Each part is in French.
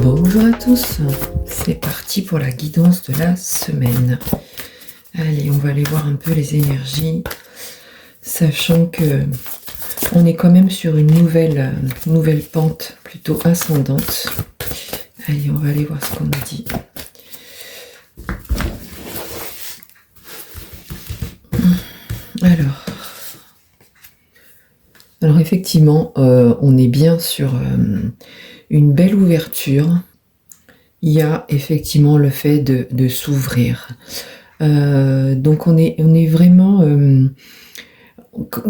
Bonjour à tous, c'est parti pour la guidance de la semaine. Allez, on va aller voir un peu les énergies, sachant que on est quand même sur une nouvelle pente plutôt ascendante. Allez, on va aller voir ce qu'on nous dit. Alors effectivement, on est bien sur une belle ouverture. Il y a effectivement le fait de s'ouvrir. Donc on est vraiment...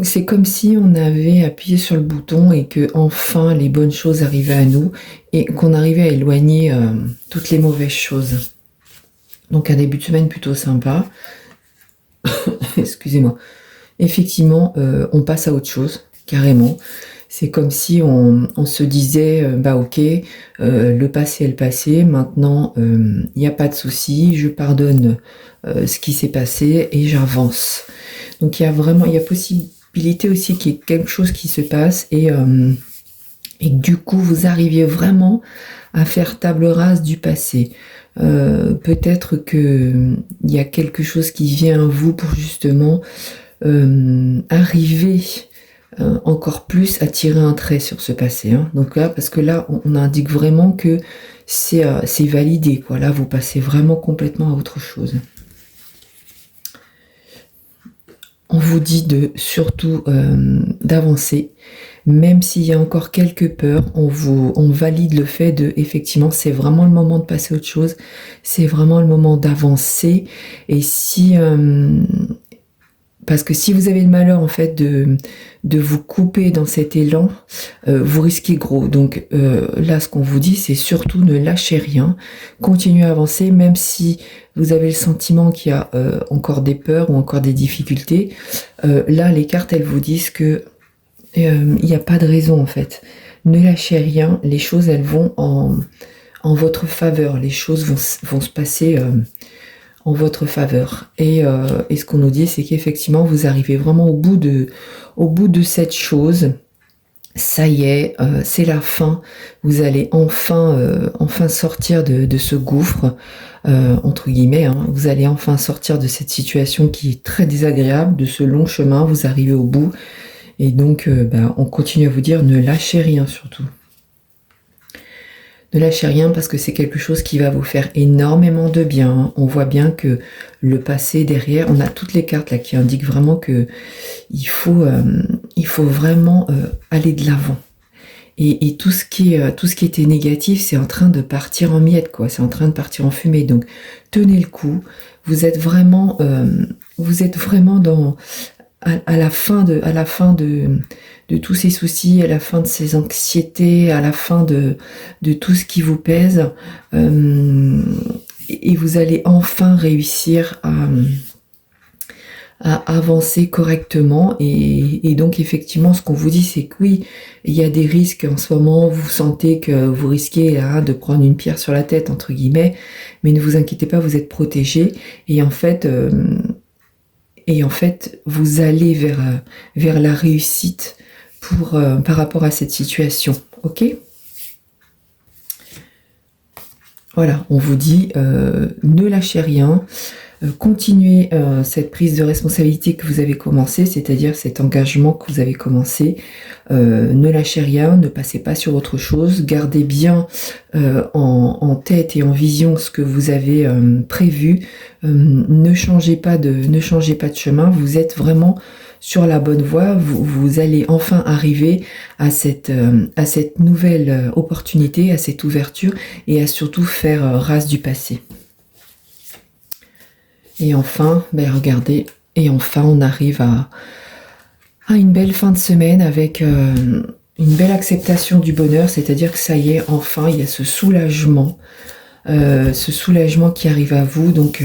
c'est comme si on avait appuyé sur le bouton et que enfin les bonnes choses arrivaient à nous et qu'on arrivait à éloigner toutes les mauvaises choses. Donc un début de semaine plutôt sympa. Excusez-moi. Effectivement, on passe à autre chose, carrément. C'est comme si on se disait, ok, le passé est le passé, maintenant il n'y a pas de souci, je pardonne ce qui s'est passé et j'avance. Donc il y a possibilité aussi qu'il y ait quelque chose qui se passe et du coup vous arriviez vraiment à faire table rase du passé. Peut-être que il y a quelque chose qui vient à vous pour justement arriver encore plus à tirer un trait sur ce passé. Donc là, parce que là, on indique vraiment que c'est validé, quoi. Là, vous passez vraiment complètement à autre chose. On vous dit surtout d'avancer, même s'il y a encore quelques peurs, on valide le fait de, effectivement, c'est vraiment le moment de passer à autre chose, c'est vraiment le moment d'avancer, et parce que si vous avez le malheur en fait de vous couper dans cet élan, vous risquez gros. Donc là, ce qu'on vous dit, c'est surtout ne lâchez rien, continuez à avancer, même si vous avez le sentiment qu'il y a encore des peurs ou encore des difficultés. Là, les cartes, elles vous disent que il n'y a pas de raison en fait. Ne lâchez rien, les choses, elles vont en votre faveur, les choses vont se passer en votre faveur. Et ce qu'on nous dit, c'est qu'effectivement, vous arrivez vraiment au bout de cette chose. Ça y est, c'est la fin. Vous allez enfin sortir de ce gouffre, entre guillemets. Vous allez enfin sortir de cette situation qui est très désagréable, de ce long chemin. Vous arrivez au bout. Et donc, on continue à vous dire, ne lâchez rien surtout. Ne lâchez rien parce que c'est quelque chose qui va vous faire énormément de bien. On voit bien que le passé derrière, on a toutes les cartes là qui indiquent vraiment que il faut vraiment aller de l'avant. Et tout ce qui était négatif, c'est en train de partir en miettes, quoi. C'est en train de partir en fumée. Donc tenez le coup. Vous êtes vraiment à la fin de tous ces soucis, à la fin de ces anxiétés, à la fin de tout ce qui vous pèse, et vous allez enfin réussir à avancer correctement. Et donc effectivement, ce qu'on vous dit, c'est que oui, il y a des risques en ce moment, vous sentez que vous risquez de prendre une pierre sur la tête, entre guillemets, mais ne vous inquiétez pas, vous êtes protégés, et en fait, vous allez vers la réussite par rapport à cette situation. Ok ? Voilà, on vous dit, ne lâchez rien, continuez cette prise de responsabilité que vous avez commencé, c'est-à-dire cet engagement que vous avez commencé. Ne lâchez rien, ne passez pas sur autre chose, gardez bien en tête et en vision ce que vous avez prévu. Ne changez pas de chemin, vous êtes vraiment sur la bonne voie, vous allez enfin arriver à cette nouvelle opportunité, à cette ouverture, et à surtout faire race du passé. Et enfin, regardez, et enfin on arrive à une belle fin de semaine avec une belle acceptation du bonheur, c'est-à-dire que ça y est, enfin il y a ce soulagement qui arrive à vous. Donc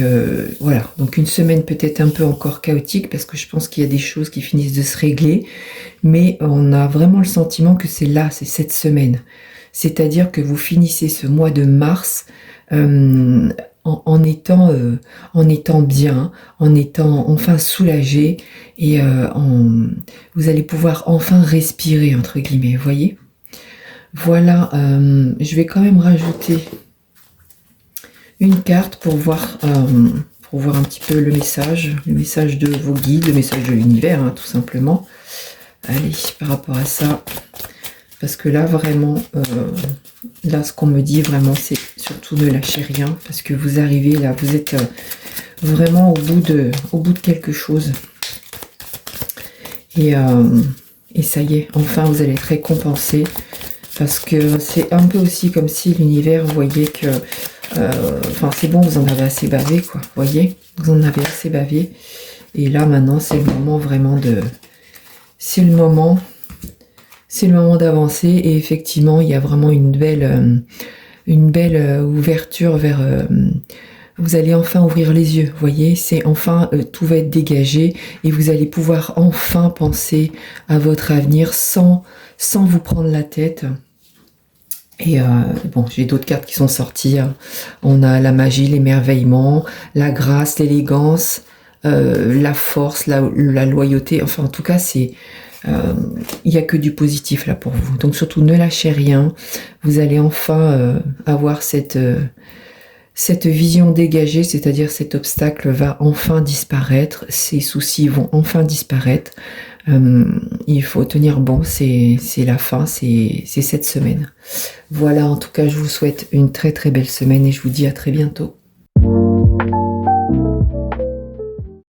voilà, donc une semaine peut-être un peu encore chaotique parce que je pense qu'il y a des choses qui finissent de se régler, mais on a vraiment le sentiment que c'est cette semaine, c'est-à-dire que vous finissez ce mois de mars en étant bien, en étant enfin soulagé, et vous allez pouvoir enfin respirer, entre guillemets, vous voyez. Voilà, je vais quand même rajouter une carte pour voir un petit peu le message de vos guides, le message de l'univers, hein, tout simplement. Allez, par rapport à ça, parce que là, vraiment, là, ce qu'on me dit, vraiment, c'est surtout ne lâchez rien, parce que vous arrivez là, vous êtes vraiment au bout de quelque chose. Et ça y est, enfin, vous allez être récompensé, parce que c'est un peu aussi comme si l'univers voyait que, enfin, c'est bon, vous en avez assez bavé, quoi, vous voyez, vous en avez assez bavé. Et là, maintenant, c'est le moment vraiment de... C'est le moment d'avancer, et effectivement, il y a vraiment une belle ouverture vers... vous allez enfin ouvrir les yeux, vous voyez, c'est enfin, tout va être dégagé, et vous allez pouvoir enfin penser à votre avenir sans vous prendre la tête. Et bon, j'ai d'autres cartes qui sont sorties, hein. On a la magie, l'émerveillement, la grâce, l'élégance, la force, la loyauté, enfin en tout cas c'est... il n'y a que du positif là pour vous. Donc surtout ne lâchez rien. Vous allez enfin avoir cette vision dégagée, c'est-à-dire cet obstacle va enfin disparaître, ces soucis vont enfin disparaître. Il faut tenir bon, c'est la fin, c'est cette semaine. Voilà, en tout cas, je vous souhaite une très très belle semaine et je vous dis à très bientôt.